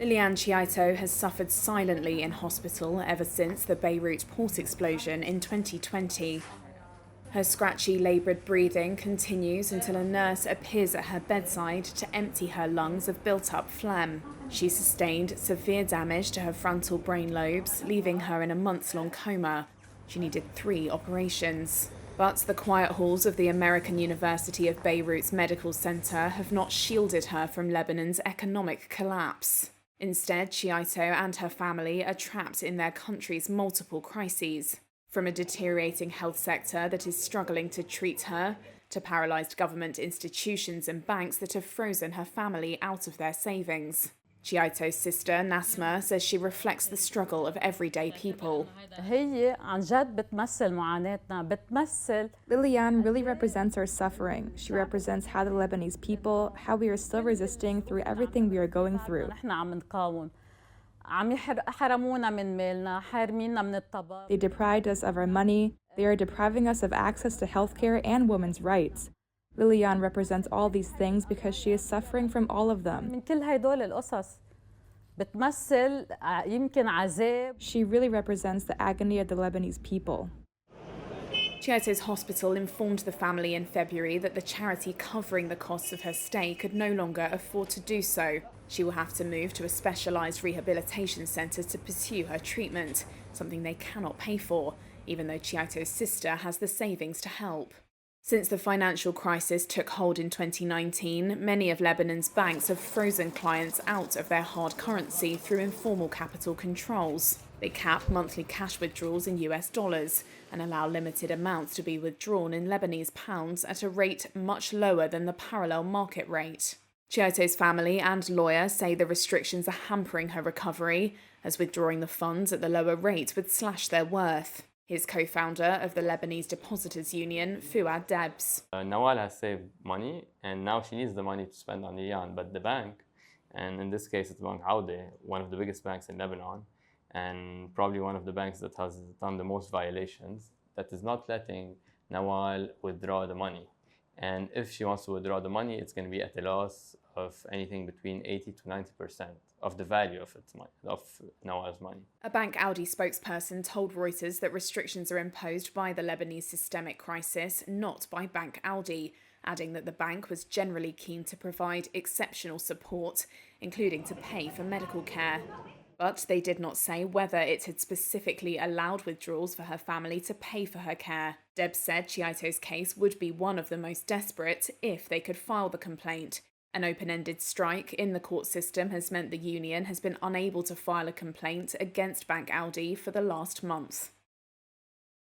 Liliane Cheaito has suffered silently in hospital ever since the Beirut port explosion in 2020. Her scratchy, laboured breathing continues until a nurse appears at her bedside to empty her lungs of built-up phlegm. She sustained severe damage to her frontal brain lobes, leaving her in a months-long coma. She needed 3 operations. But the quiet halls of the American University of Beirut's medical centre have not shielded her from Lebanon's economic collapse. Instead, Cheaito and her family are trapped in their country's multiple crises. From a deteriorating health sector that is struggling to treat her, to paralysed government institutions and banks that have frozen her family out of their savings. Cheaito's sister, Nasma, says she reflects the struggle of everyday people. Liliane really represents our suffering. She represents how the Lebanese people, how we are still resisting through everything we are going through. They deprived us of our money. They are depriving us of access to healthcare and women's rights. Liliane represents all these things because she is suffering from all of them. She really represents the agony of the Lebanese people. Cheaito's hospital informed the family in February that the charity covering the costs of her stay could no longer afford to do so. She will have to move to a specialised rehabilitation centre to pursue her treatment, something they cannot pay for, even though Cheaito's sister has the savings to help. Since the financial crisis took hold in 2019, many of Lebanon's banks have frozen clients out of their hard currency through informal capital controls. They cap monthly cash withdrawals in US dollars and allow limited amounts to be withdrawn in Lebanese pounds at a rate much lower than the parallel market rate. Cheaito's family and lawyer say the restrictions are hampering her recovery, as withdrawing the funds at the lower rate would slash their worth. His co-founder of the Lebanese Depositors Union, Fouad Debs. Nawal has saved money, and now she needs the money to spend on Liliane. But the bank, and in this case it's Bank Audi, one of the biggest banks in Lebanon, and probably one of the banks that has done the most violations, that is not letting Nawal withdraw the money. And if she wants to withdraw the money, it's going to be at a loss of anything between 80 to 90% of the value of its money, of Nawal's money. A Bank Audi spokesperson told Reuters that restrictions are imposed by the Lebanese systemic crisis, not by Bank Audi, adding that the bank was generally keen to provide exceptional support, including to pay for medical care. But they did not say whether it had specifically allowed withdrawals for her family to pay for her care. Debs said Cheaito's case would be one of the most desperate if they could file the complaint. An open-ended strike in the court system has meant the union has been unable to file a complaint against Bank Audi for the last month.